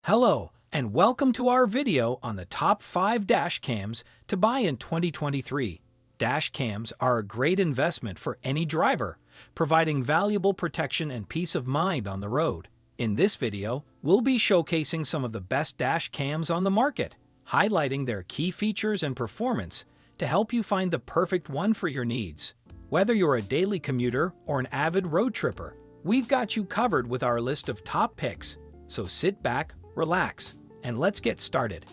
Hello, and welcome to our video on the top 5 dash cams to buy in 2023. Dash cams are a great investment for any driver, providing valuable protection and peace of mind on the road. In this video, we'll be showcasing some of the best dash cams on the market, highlighting their key features and performance to help you find the perfect one for your needs. Whether you're a daily commuter or an avid road tripper, we've got you covered with our list of top picks, so sit back, relax, and let's get started.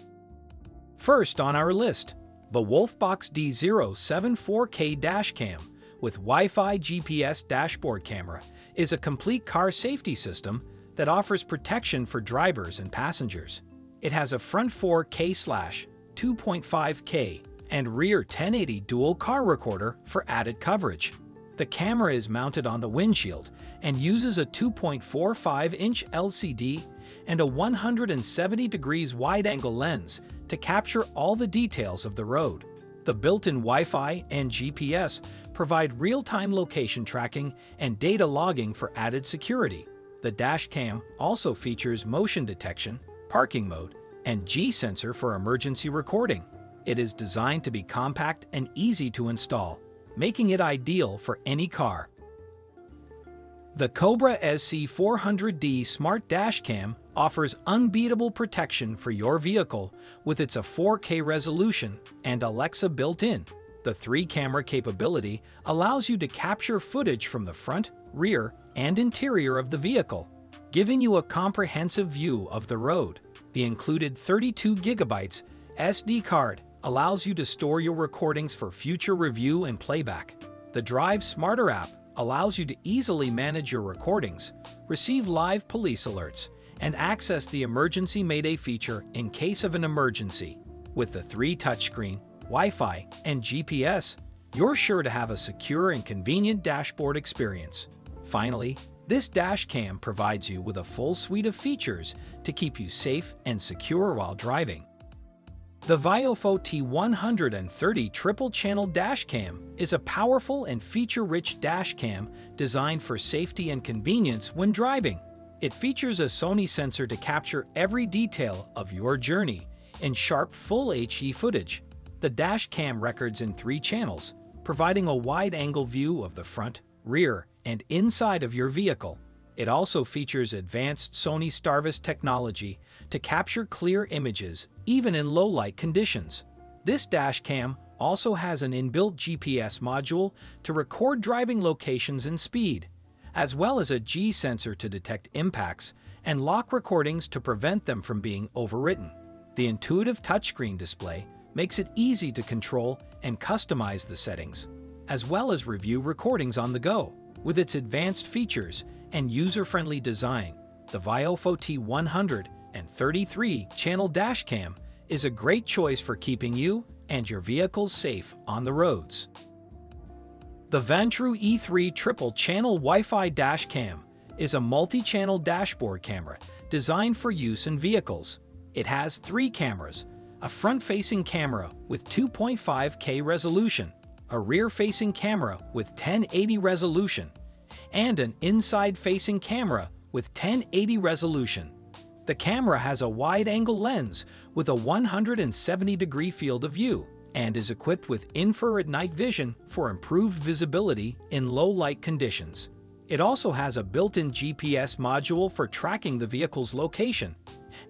First on our list, the WOLFBOX D07 4K dashcam with Wi-Fi GPS dashboard camera is a complete car safety system that offers protection for drivers and passengers. It has a front 4K/2.5K and rear 1080 dual car recorder for added coverage. The camera is mounted on the windshield and uses a 2.45-inch LCD and a 170 degrees wide-angle lens to capture all the details of the road. The built-in Wi-Fi and GPS provide real-time location tracking and data logging for added security. The dashcam also features motion detection, parking mode, and G-sensor for emergency recording. It is designed to be compact and easy to install, making it ideal for any car. The Cobra SC400D Smart Dashcam offers unbeatable protection for your vehicle with its 4K resolution and Alexa built-in. The 3-camera capability allows you to capture footage from the front, rear, and interior of the vehicle, giving you a comprehensive view of the road. The included 32GB SD card allows you to store your recordings for future review and playback. The Drive Smarter app allows you to easily manage your recordings, receive live police alerts, and access the Emergency Mayday feature in case of an emergency. With the 3 touchscreen, Wi-Fi, and GPS, you're sure to have a secure and convenient dashboard experience. Finally, this dashcam provides you with a full suite of features to keep you safe and secure while driving. The VIOFO T130 triple-channel dashcam is a powerful and feature-rich dashcam designed for safety and convenience when driving. It features a Sony sensor to capture every detail of your journey in sharp Full HD footage. The dashcam records in 3 channels, providing a wide-angle view of the front, rear, and inside of your vehicle. It also features advanced Sony Starvis technology to capture clear images even in low-light conditions. This dashcam also has an inbuilt GPS module to record driving locations and speed, as well as a G-sensor to detect impacts and lock recordings to prevent them from being overwritten. The intuitive touchscreen display makes it easy to control and customize the settings, as well as review recordings on the go. With its advanced features and user-friendly design, the VIOFO T133 channel dashcam is a great choice for keeping you and your vehicles safe on the roads. The Vantrue E3 triple-channel Wi-Fi dashcam is a multi-channel dashboard camera designed for use in vehicles. It has 3 cameras, a front-facing camera with 2.5K resolution, a rear-facing camera with 1080 resolution, and an inside-facing camera with 1080 resolution. The camera has a wide-angle lens with a 170-degree field of view and is equipped with infrared night vision for improved visibility in low-light conditions. It also has a built-in GPS module for tracking the vehicle's location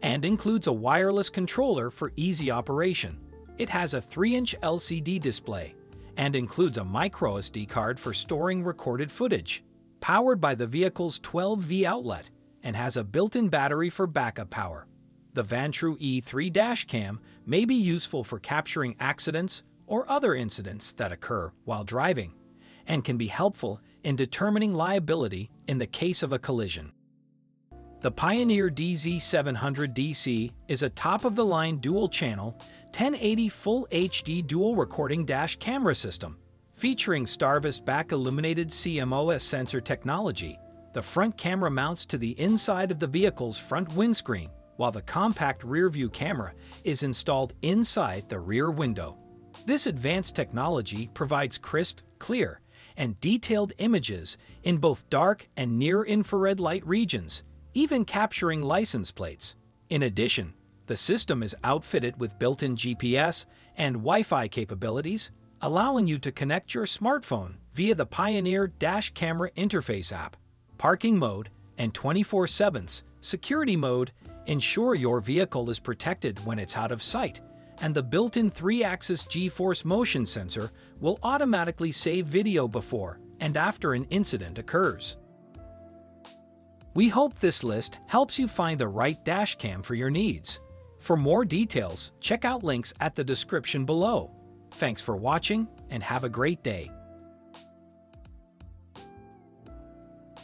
and includes a wireless controller for easy operation. It has a 3-inch LCD display and includes a microSD card for storing recorded footage, powered by the vehicle's 12V outlet, and has a built-in battery for backup power. The Vantrue E3 dashcam may be useful for capturing accidents or other incidents that occur while driving, and can be helpful in determining liability in the case of a collision. The Pioneer DZ700DC is a top-of-the-line dual-channel, 1080 Full HD dual recording dash camera system. Featuring Starvis back-illuminated CMOS sensor technology, the front camera mounts to the inside of the vehicle's front windscreen, while the compact rear-view camera is installed inside the rear window. This advanced technology provides crisp, clear, and detailed images in both dark and near-infrared light regions, even capturing license plates. In addition, the system is outfitted with built-in GPS and Wi-Fi capabilities, allowing you to connect your smartphone via the Pioneer Dash Camera Interface app. Parking mode and 24/7 security mode ensure your vehicle is protected when it's out of sight, and the built-in 3-axis G-force motion sensor will automatically save video before and after an incident occurs. We hope this list helps you find the right dash cam for your needs. For more details, check out links at the description below. Thanks for watching and have a great day.